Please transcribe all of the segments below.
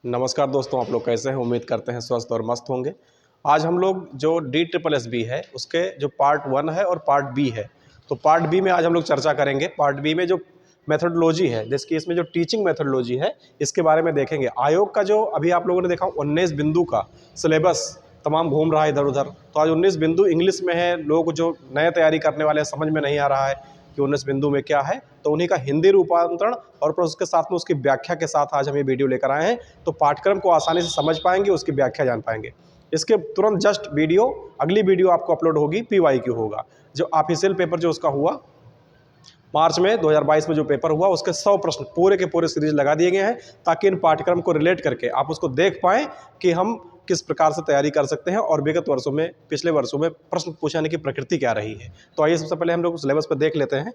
नमस्कार दोस्तों, आप लोग कैसे हैं? उम्मीद करते हैं स्वस्थ और मस्त होंगे। आज हम लोग जो DSSS है उसके जो पार्ट 1 है और पार्ट बी है, तो पार्ट बी में आज हम लोग चर्चा करेंगे। पार्ट बी में जो मेथोडोलॉजी है, जिसकी इसमें जो टीचिंग मेथोडोलॉजी है, इसके बारे में देखेंगे। आयोग का जो अभी आप लोगों ने देखा 19 बिंदु का सिलेबस तमाम घूम रहा है इधर उधर, तो आज 19 बिंदु इंग्लिश में है। लोग जो नए तैयारी करने वाले हैं समझ में नहीं आ रहा है कि 19 बिंदु में क्या है, तो उन्हीं का हिंदी रूपांतरण और फिर उसके साथ में उसकी व्याख्या के साथ आज हम ये वीडियो लेकर आए हैं। तो पाठ्यक्रम को आसानी से समझ पाएंगे, उसकी व्याख्या जान पाएंगे। इसके तुरंत जस्ट वीडियो, अगली वीडियो आपको अपलोड होगी, PYQ होगा, जो ऑफिशियल पेपर जो उसका हुआ मार्च में 2022 में जो पेपर हुआ, उसके 100 प्रश्न पूरे के पूरे सीरीज लगा दिए गए हैं, ताकि इन पाठ्यक्रम को रिलेट करके आप उसको देख पाएँ कि हम किस प्रकार से तैयारी कर सकते हैं और विगत वर्षों में, पिछले वर्षों में प्रश्न पूछने की प्रकृति क्या रही है। तो आइए सबसे पहले हम लोग सिलेबस पर देख लेते हैं।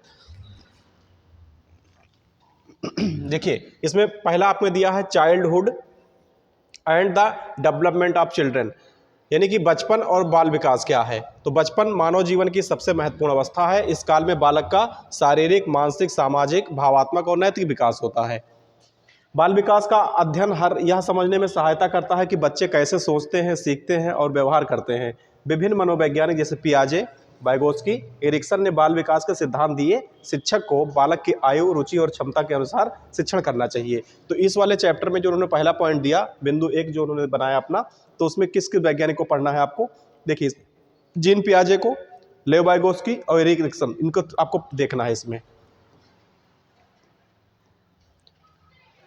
देखिए, इसमें पहला आपने दिया है childhood and the development of children, यानी कि बचपन और बाल विकास क्या है। तो बचपन मानव जीवन की सबसे महत्वपूर्ण अवस्था है। इस काल में बालक का शारीरिक, मानसिक, सामाजिक, भावात्मक और नैतिक विकास होता है। बाल विकास का अध्ययन यह समझने में सहायता करता है कि बच्चे कैसे सोचते हैं, सीखते हैं और व्यवहार करते हैं। विभिन्न मनोवैज्ञानिक जैसे पियाजे, वाइगोत्स्की, एरिक्सन ने बाल विकास के सिद्धांत दिए। शिक्षक को बालक की आयु, रुचि और क्षमता के अनुसार शिक्षण करना चाहिए। तो इस वाले चैप्टर में जो उन्होंने पहला पॉइंट दिया, बिंदु 1 जो उन्होंने बनाया अपना, तो उसमें किस वैज्ञानिक को पढ़ना है आपको? देखिए, जीन पियाजे को, लेव वाइगोत्स्की और एरिक्सन, इनको आपको देखना है इसमें।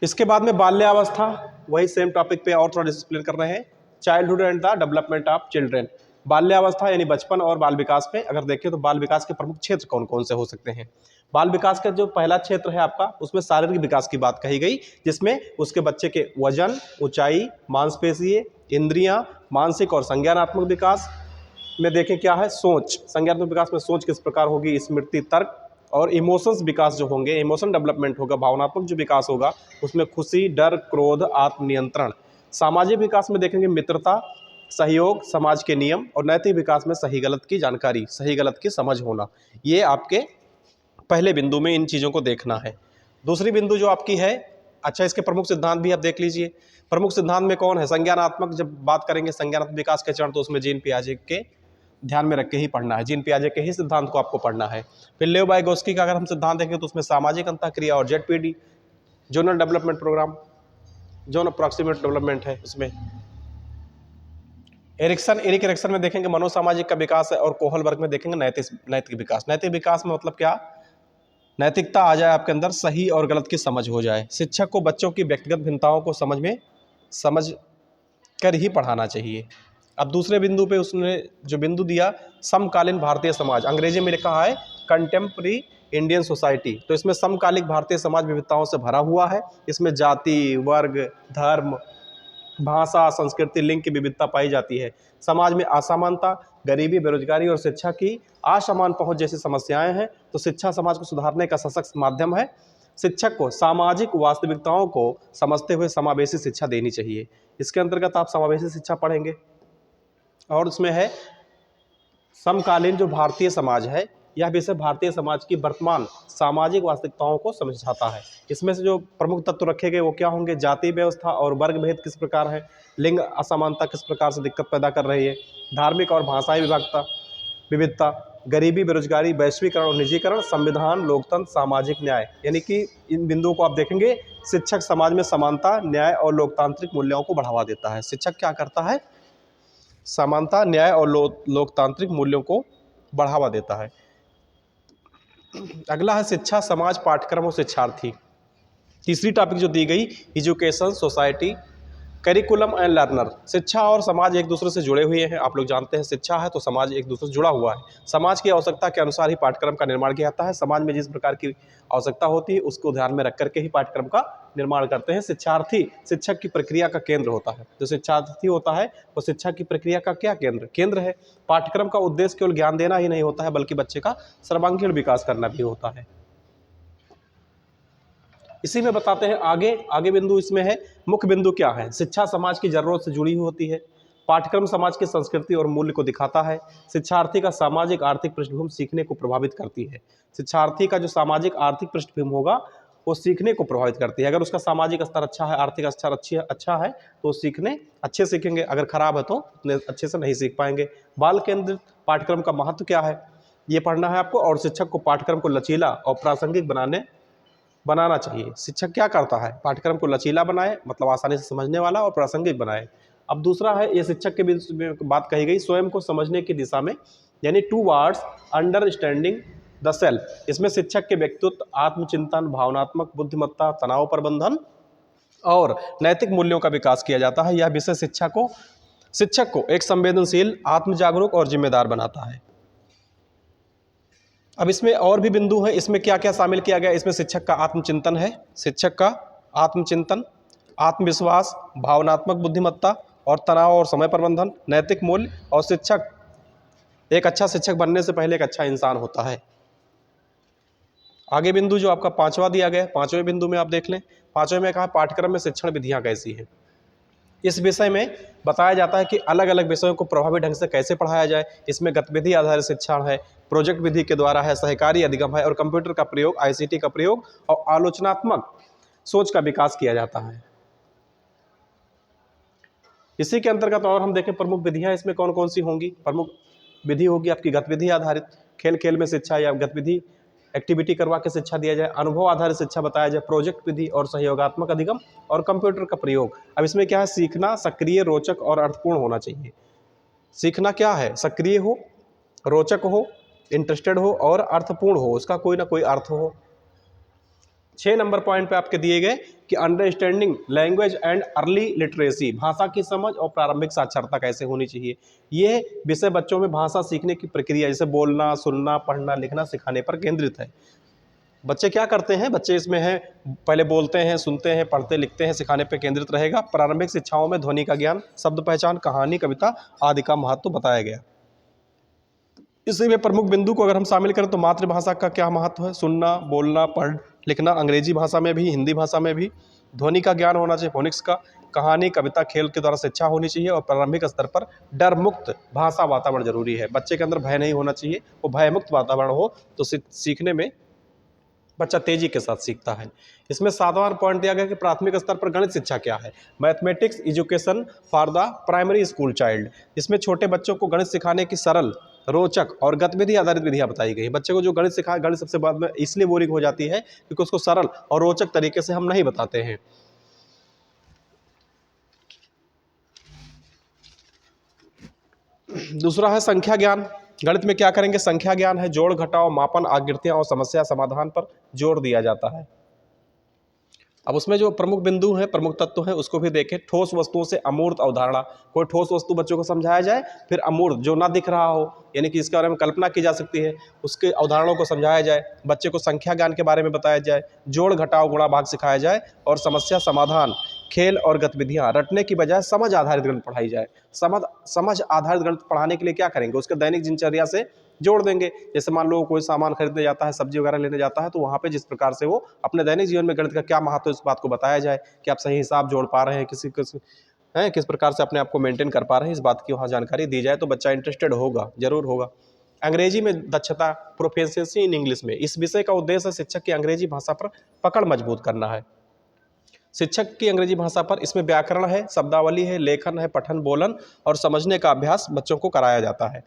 इसके बाद में बाल्यावस्था, वही सेम टॉपिक पे और थोड़ा डिस्प्लेन कर रहे हैं। Childhood and the development of children, बाल्यावस्था यानी बचपन और बाल विकास पे अगर देखें तो बाल विकास के प्रमुख क्षेत्र कौन कौन से हो सकते हैं। बाल विकास का जो पहला क्षेत्र है आपका, उसमें शारीरिक विकास की बात कही गई, जिसमें उसके बच्चे के वजन, ऊंचाई, मांसपेशियां, इंद्रियां, मानसिक और संज्ञानात्मक विकास में देखें क्या है, सोच, संज्ञानात्मक विकास में सोच किस प्रकार होगी, स्मृति, तर्क और इमोशंस विकास जो होंगे, इमोशन डेवलपमेंट होगा, भावनात्मक जो विकास होगा उसमें खुशी, डर, क्रोध, आत्मनियंत्रण। सामाजिक विकास में देखेंगे मित्रता, सहयोग, समाज के नियम और नैतिक विकास में सही गलत की जानकारी, सही गलत की समझ होना। ये आपके पहले बिंदु में इन चीज़ों को देखना है। दूसरी बिंदु जो आपकी है, अच्छा इसके प्रमुख सिद्धांत भी आप देख लीजिए। प्रमुख सिद्धांत में कौन है? संज्ञानात्मक, जब बात करेंगे संज्ञानात्मक विकास के चरण, तो उसमें जीन पियाजे के ध्यान में रख के ही पढ़ना है, जीन पियाजे के ही सिद्धांत को आपको पढ़ना है। फिर लेव वाइगोत्स्की का अगर हम सिद्धांत देखें तो उसमें सामाजिक अंतःक्रिया और ZPD, zonal development program, zone approximate development है उसमें। एरिक एरिक्सन में देखेंगे मनोसामाजिक का विकास है, और कोहलबर्ग में देखेंगे नैतिक विकास। नैतिक विकास में मतलब क्या? नैतिकता आ जाए आपके अंदर, सही और गलत की समझ हो जाए। शिक्षक को बच्चों की व्यक्तिगत भिन्नताओं को समझ कर ही पढ़ाना चाहिए। अब दूसरे बिंदु पे उसने जो बिंदु दिया, समकालीन भारतीय समाज, अंग्रेजी में लिखा है कंटेम्प्रेरी इंडियन सोसाइटी। तो इसमें समकालिक भारतीय समाज विविधताओं से भरा हुआ है। इसमें जाति, वर्ग, धर्म, भाषा, संस्कृति, लिंग की विविधता पाई जाती है। समाज में असमानता, गरीबी, बेरोजगारी और शिक्षा की असमान पहुंच जैसी समस्याएं हैं। तो शिक्षा समाज को सुधारने का सशक्त माध्यम है। शिक्षक को सामाजिक वास्तविकताओं को समझते हुए समावेशी शिक्षा देनी चाहिए। इसके अंतर्गत आप समावेशी शिक्षा पढ़ेंगे। और उसमें है समकालीन जो भारतीय समाज है, यह विषय भारतीय समाज की वर्तमान सामाजिक वास्तविकताओं को समझाता है। इसमें से जो प्रमुख तत्व रखे गए वो क्या होंगे? जाति व्यवस्था और वर्ग भेद किस प्रकार है, लिंग असमानता किस प्रकार से दिक्कत पैदा कर रही है, धार्मिक और भाषाई विविधता, गरीबी, बेरोजगारी, वैश्वीकरण और निजीकरण, संविधान, लोकतंत्र, सामाजिक न्याय। यानी कि इन बिंदुओं को आप देखेंगे। शिक्षक समाज में समानता, न्याय और लोकतांत्रिक मूल्यों को बढ़ावा देता है। शिक्षक क्या करता है? समानता, न्याय और लोकतांत्रिक मूल्यों को बढ़ावा देता है। अगला है शिक्षा, समाज, पाठ्यक्रम और शिक्षार्थी। तीसरी टॉपिक जो दी गई, education, society, curriculum and learner. शिक्षा और समाज एक दूसरे से जुड़े हुए हैं। आप लोग जानते हैं शिक्षा है तो समाज एक दूसरे से जुड़ा हुआ है। समाज की आवश्यकता के अनुसार ही पाठ्यक्रम का निर्माण किया जाता है। समाज में जिस प्रकार की आवश्यकता होती है उसको ध्यान में रख करके ही पाठ्यक्रम का निर्माण करते हैं। शिक्षार्थी शिक्षक की प्रक्रिया का केंद्र होता है। जो शिक्षार्थी होता है वो शिक्षा की प्रक्रिया का क्या केंद्र है। पाठ्यक्रम का उद्देश्य केवल ज्ञान देना ही नहीं होता है, बल्कि बच्चे का सर्वांगीण विकास करना भी होता है। इसी में बताते हैं आगे बिंदु इसमें है। मुख्य बिंदु क्या है? शिक्षा समाज की जरूरत से जुड़ी हुई होती है। पाठ्यक्रम समाज की संस्कृति और मूल्य को दिखाता है। शिक्षार्थी का सामाजिक आर्थिक पृष्ठभूमि सीखने को प्रभावित करती है। शिक्षार्थी का जो सामाजिक आर्थिक पृष्ठभूमि होगा वो सीखने को प्रभावित करती है। अगर उसका सामाजिक स्तर अच्छा है, आर्थिक स्तर अच्छा है तो सीखने अच्छे सीखेंगे, अगर खराब है तो उतने अच्छे से नहीं सीख पाएंगे। बाल केंद्रित पाठ्यक्रम का महत्व क्या है, ये पढ़ना है आपको। और शिक्षक को पाठ्यक्रम को लचीला और प्रासंगिक बनाना चाहिए। शिक्षक क्या करता है, पाठ्यक्रम को लचीला बनाए, मतलब आसानी से समझने वाला, और प्रासंगिक बनाए। अब दूसरा है, ये शिक्षक के बीच में बात कही गई, स्वयं को समझने की दिशा में, यानी टूवर्ड्स अंडरस्टैंडिंग द सेल्फ। इसमें शिक्षक के व्यक्तित्व, आत्मचिंतन, भावनात्मक बुद्धिमत्ता, तनाव प्रबंधन और नैतिक मूल्यों का विकास किया जाता है। यह विषय शिक्षक को एक संवेदनशील, आत्मजागरूक और जिम्मेदार बनाता है। अब इसमें और भी बिंदु हैं, इसमें क्या क्या शामिल किया गया। इसमें शिक्षक का आत्मचिंतन है, शिक्षक का आत्मचिंतन, आत्मविश्वास, भावनात्मक बुद्धिमत्ता और तनाव और समय प्रबंधन, नैतिक मूल्य, और शिक्षक, एक अच्छा शिक्षक बनने से पहले एक अच्छा इंसान होता है। आगे बिंदु जो आपका 5वां दिया गया, 5वें बिंदु में आप देख लें। 5वें में कहा पाठ्यक्रम में शिक्षण विधियां कैसी हैं। इस विषय में बताया जाता है कि अलग अलग विषयों को प्रभावी ढंग से कैसे पढ़ाया जाए। इसमें गतिविधि आधारित शिक्षण है, प्रोजेक्ट विधि के द्वारा है, सहकारी अधिगम है, और कंप्यूटर का प्रयोग, आईसीटी का प्रयोग और आलोचनात्मक सोच का विकास किया जाता है। इसी के अंतर्गत और हम देखें प्रमुख विधियां इसमें कौन कौन सी होंगी। प्रमुख विधि होगी आपकी गतिविधि आधारित, खेल खेल में शिक्षा या गतिविधि एक्टिविटी करवा के शिक्षा दिया जाए। अनुभव आधारित शिक्षा बताया जाए, प्रोजेक्ट विधि और सहयोगात्मक अधिगम और कंप्यूटर का प्रयोग। अब इसमें क्या है, सीखना सक्रिय, रोचक और अर्थपूर्ण होना चाहिए। सीखना क्या है, सक्रिय हो, रोचक हो, इंटरेस्टेड हो और अर्थपूर्ण हो, उसका कोई ना कोई अर्थ हो। 6 नंबर पॉइंट पे आपके दिए गए कि understanding language and early literacy, भाषा की समझ और प्रारंभिक साक्षरता कैसे होनी चाहिए। ये विषय बच्चों में भाषा सीखने की प्रक्रिया, जैसे बोलना, सुनना, पढ़ना, लिखना सिखाने पर केंद्रित है। बच्चे क्या करते हैं, बच्चे इसमें हैं, पहले बोलते हैं, सुनते हैं, पढ़ते लिखते हैं, सिखाने पर केंद्रित रहेगा। प्रारंभिक शिक्षाओं में ध्वनि का ज्ञान, शब्द पहचान, कहानी, कविता आदि का महत्व बताया गया। इसी में प्रमुख बिंदु को अगर हम शामिल करें तो मातृभाषा का क्या महत्व है, सुनना, बोलना, पढ़ लिखना, अंग्रेजी भाषा में भी, हिंदी भाषा में भी, ध्वनि का ज्ञान होना चाहिए, फोनिक्स का, कहानी, कविता, खेल के द्वारा शिक्षा होनी चाहिए, और प्रारंभिक स्तर पर डर मुक्त भाषा वातावरण जरूरी है। बच्चे के अंदर भय नहीं होना चाहिए, वो भय मुक्त वातावरण हो तो सीखने में बच्चा तेजी के साथ सीखता है। इसमें 7वां पॉइंट दिया गया कि प्राथमिक स्तर पर गणित शिक्षा क्या है, mathematics education for the primary school child. इसमें छोटे बच्चों को गणित सिखाने की सरल, रोचक और गतिविधि आधारित विधियां बताई गई। बच्चे को जो गणित सिखाए, गणित सबसे बाद में इसलिए बोरिंग हो जाती है क्योंकि उसको सरल और रोचक तरीके से हम नहीं बताते हैं। दूसरा है संख्या ज्ञान। गणित में क्या करेंगे, संख्या ज्ञान है, जोड़ घटाव, मापन, आकृतियां और समस्या समाधान पर जोर दिया जाता है। अब उसमें जो प्रमुख बिंदु है, प्रमुख तत्व है, उसको भी देखें। ठोस वस्तुओं से अमूर्त अवधारणा, कोई ठोस वस्तु बच्चों को समझाया जाए, फिर अमूर्त जो ना दिख रहा हो, यानी कि इसके बारे में कल्पना की जा सकती है, उसके अवधारणाओं को समझाया जाए। बच्चे को संख्या ज्ञान के बारे में बताया जाए, जोड़ घटाव गुणा भाग सिखाया जाए, और समस्या समाधान, खेल और गतिविधियां रटने की बजाय समझ आधारित गणित पढ़ाई जाए। समझ आधारित गणित पढ़ाने के लिए क्या करेंगे, उसके दैनिक दिनचर्या से जोड़ देंगे। जैसे मान लो कोई सामान खरीदने जाता है, सब्जी वगैरह लेने जाता है, तो वहाँ पे जिस प्रकार से वो अपने दैनिक जीवन में गणित का क्या महत्व है, इस बात को बताया जाए कि आप सही हिसाब जोड़ पा रहे हैं, किस प्रकार से अपने आप को मेंटेन कर पा रहे हैं, इस बात की वहाँ जानकारी दी जाए तो बच्चा इंटरेस्टेड होगा, जरूर होगा। अंग्रेजी में दक्षता, प्रोफिशिएंसी इन इंग्लिश में, इस विषय का उद्देश्य है शिक्षक की अंग्रेजी भाषा पर पकड़ मजबूत करना है। शिक्षक की अंग्रेजी भाषा पर, इसमें व्याकरण है, शब्दावली है, लेखन है, पठन, बोलन और समझने का अभ्यास बच्चों को कराया जाता है।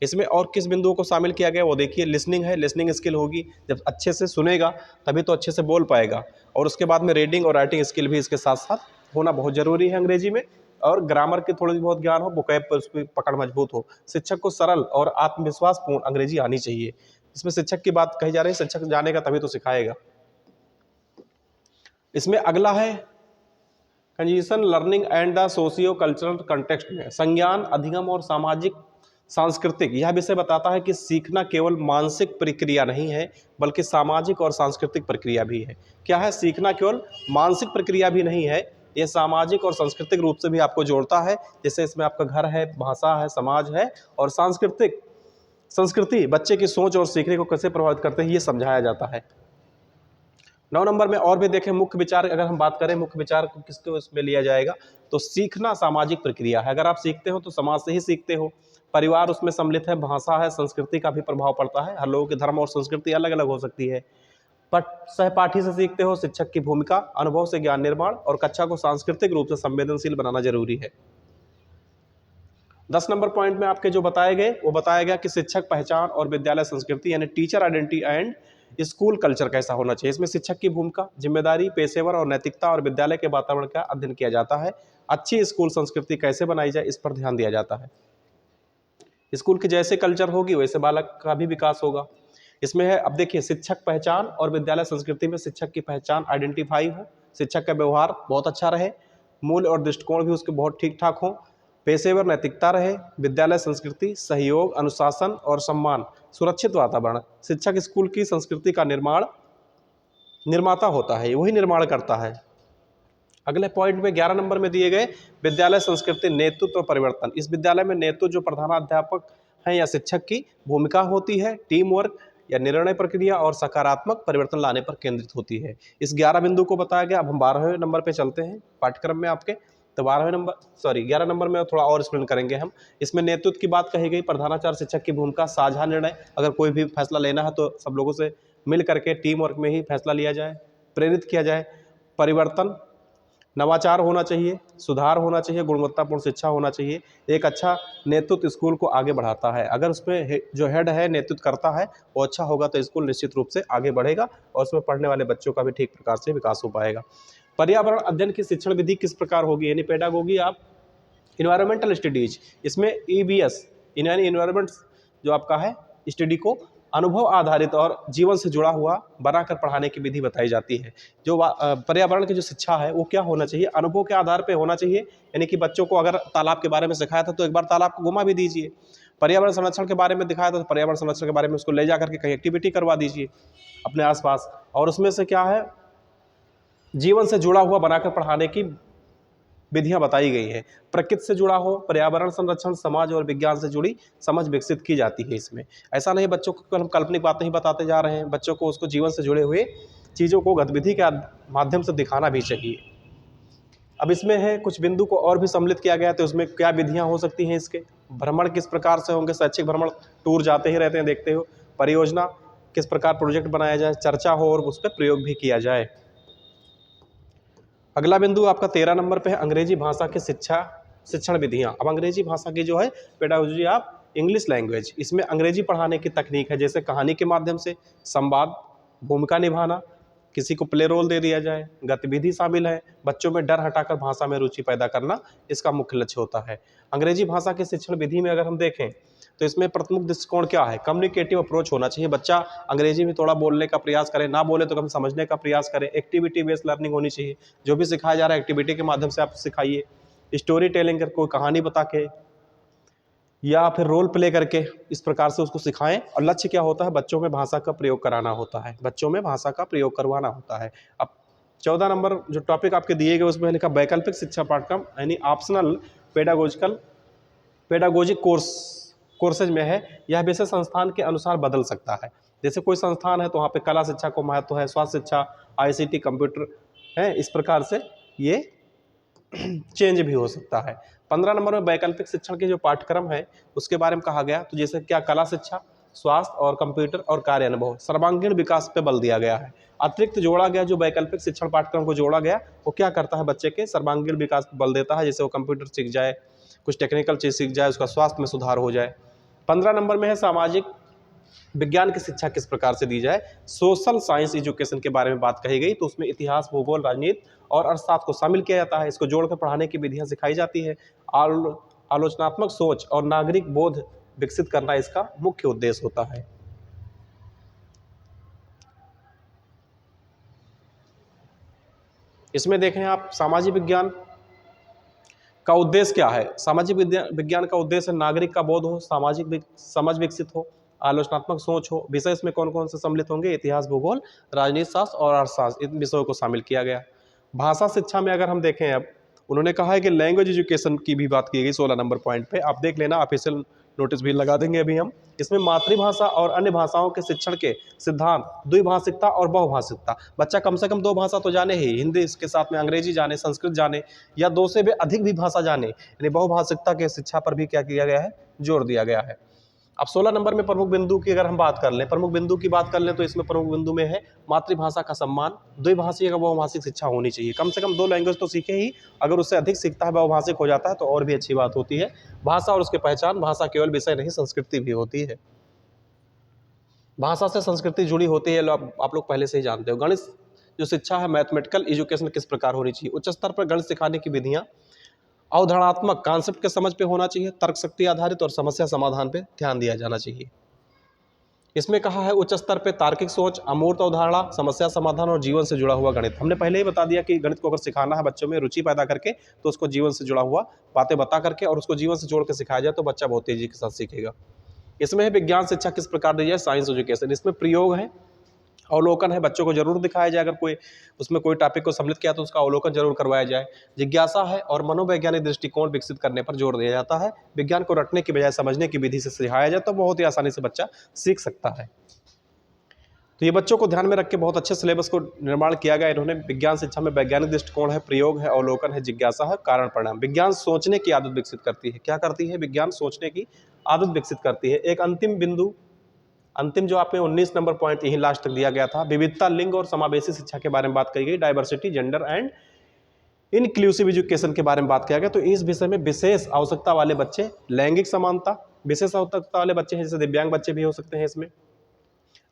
इसमें और किस बिंदुओं को शामिल किया गया वो देखिए। लिसनिंग है, लिसनिंग स्किल होगी, जब अच्छे से सुनेगा तभी तो अच्छे से बोल पाएगा। और उसके बाद में रीडिंग और राइटिंग स्किल भी इसके साथ साथ होना बहुत जरूरी है अंग्रेजी में। और ग्रामर की थोड़ी बहुत ज्ञान हो, वोकैब पर उसकी पकड़ मजबूत हो। शिक्षक को सरल और आत्मविश्वासपूर्ण अंग्रेजी आनी चाहिए। इसमें शिक्षक की बात कही जा रही है, शिक्षक जानेगा तभी तो सिखाएगा। इसमें अगला है condition learning and the socio cultural context में, संज्ञान, अधिगम और सामाजिक सांस्कृतिक। यह विषय बताता है कि सीखना केवल मानसिक प्रक्रिया नहीं है बल्कि सामाजिक और सांस्कृतिक प्रक्रिया भी है। क्या है, सीखना केवल मानसिक प्रक्रिया भी नहीं है, ये सामाजिक और सांस्कृतिक रूप से भी आपको जोड़ता है। जैसे इसमें आपका घर है, भाषा है, समाज है और संस्कृति बच्चे की सोच और सीखने को कैसे प्रभावित करते हैं, ये समझाया जाता है। 9 नंबर में और भी देखें, मुख्य विचार। अगर हम बात करें मुख्य विचार को किसके उसमें लिया जाएगा, तो सीखना सामाजिक प्रक्रिया है। अगर आप सीखते हो तो समाज से ही सीखते हो, परिवार उसमें सम्मिलित है, भाषा है, संस्कृति का भी प्रभाव पड़ता है। हर लोगों के धर्म और संस्कृति अलग अलग हो सकती है। सहपाठी से सीखते हो, शिक्षक की भूमिका, अनुभव से ज्ञान निर्माण और कक्षा को सांस्कृतिक रूप से संवेदनशील बनाना जरूरी है। 10 नंबर पॉइंट में आपके जो बताए गए वो बताया गया कि शिक्षक पहचान और विद्यालय संस्कृति यानी teacher identity and school culture कैसा होना चाहिए। इसमें शिक्षक की भूमिका, जिम्मेदारी, पेशेवर और नैतिकता और विद्यालय के वातावरण का अध्ययन किया जाता है। अच्छी स्कूल संस्कृति कैसे बनाई जाए इस पर ध्यान दिया जाता है। स्कूल की जैसे कल्चर होगी वैसे बालक का भी विकास होगा। इसमें है, अब देखिए, शिक्षक पहचान और विद्यालय संस्कृति में शिक्षक की पहचान आइडेंटिफाई हो, शिक्षक का व्यवहार बहुत अच्छा रहे, मूल्य और दृष्टिकोण भी उसके बहुत ठीक ठाक हो, पेशेवर नैतिकता रहे, विद्यालय संस्कृति सहयोग, अनुशासन और सम्मान, सुरक्षित वातावरण। शिक्षक स्कूल की संस्कृति का निर्माता होता है, वही निर्माण करता है। अगले पॉइंट में 11 नंबर में दिए गए विद्यालय संस्कृति, नेतृत्व और परिवर्तन। इस विद्यालय में नेतृत्व जो प्रधानाध्यापक हैं या शिक्षक की भूमिका होती है, टीम वर्क या निर्णय प्रक्रिया और सकारात्मक परिवर्तन लाने पर केंद्रित होती है। इस 11 बिंदु को बताया गया। अब हम 12वें नंबर पे चलते हैं पाठ्यक्रम में आपके। तो 11 नंबर में थोड़ा और एक्सप्लेन करेंगे हम। इसमें नेतृत्व की बात कही गई, प्रधानाचार्य शिक्षक की भूमिका, साझा निर्णय, अगर कोई भी फैसला लेना है तो सब लोगों से मिल करके टीम वर्क में ही फैसला लिया जाए, प्रेरित किया जाए। परिवर्तन, नवाचार होना चाहिए, सुधार होना चाहिए, गुणवत्तापूर्ण शिक्षा होना चाहिए। एक अच्छा नेतृत्व स्कूल को आगे बढ़ाता है। अगर उसमें जो हेड है नेतृत्व करता है वो अच्छा होगा तो स्कूल निश्चित रूप से आगे बढ़ेगा और उसमें पढ़ने वाले बच्चों का भी ठीक प्रकार से विकास हो पाएगा। पर्यावरण अध्ययन की शिक्षण विधि किस प्रकार होगी, यानी पेडागोगी आप इन्वायरमेंटल स्टडीज। इसमें EVS यानी इन्वायरमेंट जो आपका है स्टडी को अनुभव आधारित और जीवन से जुड़ा हुआ बनाकर पढ़ाने की विधि बताई जाती है। जो पर्यावरण की जो शिक्षा है वो क्या होना चाहिए, अनुभव के आधार पर होना चाहिए। यानी कि बच्चों को अगर तालाब के बारे में सिखाया था तो एक बार तालाब को घुमा भी दीजिए। पर्यावरण संरक्षण के बारे में दिखाया था तो पर्यावरण संरक्षण के बारे में उसको ले जा करके कहीं एक्टिविटी करवा दीजिए अपने आसपास। और उसमें से क्या है, जीवन से जुड़ा हुआ बनाकर पढ़ाने की विधियां बताई गई हैं। प्रकृति से जुड़ा हो, पर्यावरण संरक्षण, समाज और विज्ञान से जुड़ी समझ विकसित की जाती है। इसमें ऐसा नहीं बच्चों को हम काल्पनिक बातें ही बताते जा रहे हैं, बच्चों को उसको जीवन से जुड़े हुए चीज़ों को गतिविधि के माध्यम से दिखाना भी चाहिए। अब इसमें है कुछ बिंदु को और भी सम्मिलित किया गया, तो उसमें क्या विधियां हो सकती हैं इसके, भ्रमण किस प्रकार से होंगे, शैक्षिक भ्रमण, टूर जाते ही रहते हैं देखते हो, परियोजना किस प्रकार प्रोजेक्ट बनाया जाए, चर्चा हो और उस पर प्रयोग भी किया जाए। अगला बिंदु आपका 13 नंबर पे है अंग्रेजी भाषा की शिक्षण विधियां। अब अंग्रेजी भाषा की जो है पेडागोजी आप इंग्लिश लैंग्वेज, इसमें अंग्रेजी पढ़ाने की तकनीक है, जैसे कहानी के माध्यम से संवाद, भूमिका निभाना, किसी को प्ले रोल दे दिया जाए, गतिविधि शामिल है, बच्चों में डर हटाकर भाषा में रुचि पैदा करना इसका मुख्य लक्ष्य होता है। अंग्रेजी भाषा की शिक्षण विधि में अगर हम देखें तो इसमें प्रमुख दृष्टिकोण क्या है, कम्युनिकेटिव अप्रोच होना चाहिए। बच्चा अंग्रेजी में थोड़ा बोलने का प्रयास करे, ना बोले तो कम समझने का प्रयास करे। एक्टिविटी बेस्ड लर्निंग होनी चाहिए, जो भी सिखाया जा रहा है एक्टिविटी के माध्यम से आप सिखाइए। स्टोरी टेलिंग कर, कोई कहानी बता के या फिर रोल प्ले करके इस प्रकार से उसको सिखाएं। और लक्ष्य क्या होता है, बच्चों में भाषा का प्रयोग कराना होता है, बच्चों में भाषा का प्रयोग करवाना होता है। अब 14 नंबर जो टॉपिक आपके दिए गए उसमें लिखा वैकल्पिक शिक्षा पाठ्यक्रम यानी ऑप्शनल पेडागोजिक कोर्सेज में है। यह विषय संस्थान के अनुसार बदल सकता है। जैसे कोई संस्थान है तो वहाँ पे कला शिक्षा को महत्व है, स्वास्थ्य शिक्षा, ICT, कंप्यूटर है, इस प्रकार से ये चेंज भी हो सकता है। 15 नंबर में वैकल्पिक शिक्षण के जो पाठ्यक्रम है उसके बारे में कहा गया, तो जैसे क्या, कला शिक्षा, स्वास्थ्य और कंप्यूटर और कार्य अनुभव, सर्वांगीण विकास पे बल दिया गया है। अतिरिक्त जोड़ा गया जो वैकल्पिक शिक्षण पाठ्यक्रम को जोड़ा गया वो क्या करता है, बच्चे के सर्वांगीण विकास पे बल देता है, जैसे वो कंप्यूटर सीख जाए, कुछ टेक्निकल चीज़ सीख जाए, उसका स्वास्थ्य में सुधार हो जाए। 15 नंबर में है सामाजिक विज्ञान की शिक्षा किस प्रकार से दी जाए। सोशल साइंस एजुकेशन के बारे में बात कही गई, तो उसमें इतिहास, भूगोल, राजनीति और अर्थशास्त्र को शामिल किया जाता है। इसको जोड़कर पढ़ाने की विधियां सिखाई जाती है। आलोचनात्मक सोच और नागरिक बोध विकसित करना इसका मुख्य उद्देश्य होता है। इसमें देखें आप, सामाजिक विज्ञान का उद्देश्य क्या है। सामाजिक विज्ञान का उद्देश्य नागरिक का बोध हो, सामाजिक समझ विकसित हो, आलोचनात्मक सोच हो। विषय इसमें कौन कौन से सम्मिलित होंगे, इतिहास, भूगोल, राजनीति शास्त्र और अर्थशास्त्र, इन विषयों को शामिल किया गया। भाषा शिक्षा में अगर हम देखें, अब उन्होंने कहा है कि लैंग्वेज एजुकेशन की भी बात की गई 16 नंबर पॉइंट पे, आप देख लेना, ऑफिशियल नोटिस भी लगा देंगे अभी हम। इसमें मातृभाषा और अन्य भाषाओं के शिक्षण के सिद्धांत, द्विभाषिकता और बहुभाषिकता। बच्चा कम से कम 2 भाषा तो जाने ही, हिंदी इसके साथ में अंग्रेजी जाने, संस्कृत जाने, या 2 से भी अधिक भी भाषा जाने, यानी बहुभाषिकता के शिक्षा पर भी क्या किया गया है, जोर दिया गया है। अब 16 नंबर में प्रमुख बिंदु की अगर हम बात कर लें, प्रमुख बिंदु की बात कर लें तो इसमें प्रमुख बिंदु में है मातृभाषा का सम्मान, द्विभाषी या बहुभाषिक शिक्षा होनी चाहिए, कम से कम 2 लैंग्वेज तो सीखे ही, अगर उससे अधिक सीखता है, बहुभाषिक हो जाता है तो और भी अच्छी बात होती है। भाषा और उसकी पहचान, भाषा केवल विषय नहीं संस्कृति भी होती है, भाषा से संस्कृति जुड़ी होती है, आप लोग पहले से ही जानते हो। गणित जो शिक्षा है, मैथमेटिकल एजुकेशन किस प्रकार होनी चाहिए, उच्च स्तर पर गणित सिखाने की विधियां अवधारणात्मक कॉन्सेप्ट के समझ पे होना चाहिए, तर्क शक्ति आधारित और समस्या समाधान पे ध्यान दिया जाना चाहिए। इसमें कहा है उच्च स्तर पे तार्किक सोच, अमूर्त अवधारणा, समस्या समाधान और जीवन से जुड़ा हुआ गणित। हमने पहले ही बता दिया कि गणित को अगर सिखाना है बच्चों में रुचि पैदा करके, तो उसको जीवन से जुड़ा हुआ बातें बता करके और उसको जीवन से जोड़ के सिखाया जाए तो बच्चा बहुत तेजी के साथ सीखेगा। इसमें है विज्ञान शिक्षा किस प्रकार दी जाए, साइंस एजुकेशन। इसमें प्रयोग है, अवलोकन है, बच्चों को जरूर दिखाया जाए, अगर कोई उसमें कोई टॉपिक को सम्मिलित किया तो उसका अवलोकन जरूर करवाया जाए। जिज्ञासा है और मनोवैज्ञानिक दृष्टिकोण विकसित करने पर जोर दिया जाता है। विज्ञान को रटने की बजाय समझने की विधि से सिखाया जाए तो बहुत ही आसानी से बच्चा सीख सकता है। तो ये बच्चों को ध्यान में रख के बहुत अच्छे सिलेबस को निर्माण किया गया इन्होंने। विज्ञान शिक्षा में वैज्ञानिक दृष्टिकोण है, प्रयोग है, अवलोकन है, जिज्ञासा है, कारण परिणाम। विज्ञान सोचने की आदत विकसित करती है। क्या करती है? विज्ञान सोचने की आदत विकसित करती है। एक अंतिम बिंदु, अंतिम जो आपने 19 नंबर पॉइंट यही लास्ट तक दिया गया था, विविधता, लिंग और समावेशी शिक्षा के बारे में बात कही गई, diversity, gender and inclusive education के बारे में बात किया गया। तो इस विषय में विशेष आवश्यकता वाले बच्चे, लैंगिक समानता, विशेष आवश्यकता वाले बच्चे हैं, जैसे दिव्यांग बच्चे भी हो सकते हैं इसमें,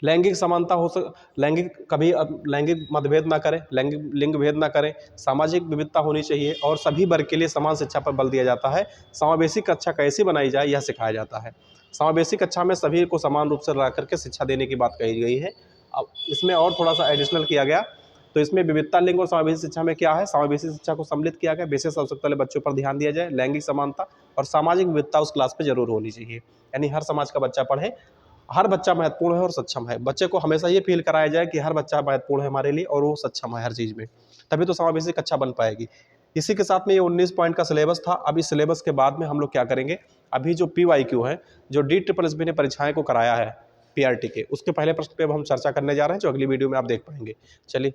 लैंगिक समानता लैंगिक कभी लैंगिक मतभेद ना करें, लैंगिक लिंग भेद ना करें, सामाजिक विविधता होनी चाहिए और सभी वर्ग के लिए समान शिक्षा पर बल दिया जाता है। समावेशी कक्षा कैसी बनाई जाए यह सिखाया जाता है। समावेशी कक्षा में सभी को समान रूप से रह करके शिक्षा देने की बात कही गई है। अब इसमें और थोड़ा सा एडिशनल किया गया, तो इसमें विविधता, लिंग और समावेशी शिक्षा में क्या है, समावेशी शिक्षा को सम्मिलित किया गया, विशेष आवश्यकता वाले बच्चों पर ध्यान दिया जाए, लैंगिक समानता और सामाजिक विविधता उस क्लास पे जरूर होनी चाहिए, यानी हर समाज का बच्चा पढ़े, हर बच्चा महत्वपूर्ण है और सक्षम है। बच्चे को हमेशा ये फील कराया जाए कि हर बच्चा महत्वपूर्ण है हमारे लिए और वो सक्षम है हर चीज़ में, तभी तो समावेशी कक्षा बन पाएगी। इसी के साथ में ये 19 पॉइंट का सिलेबस था। अब इस सिलेबस के बाद में हम लोग क्या करेंगे, अभी जो PYQ है, जो DSSB ने परीक्षाएं को कराया है PRT के, उसके पहले प्रश्न पे अब हम चर्चा करने जा रहे हैं, जो अगली वीडियो में आप देख पाएंगे। चलिए।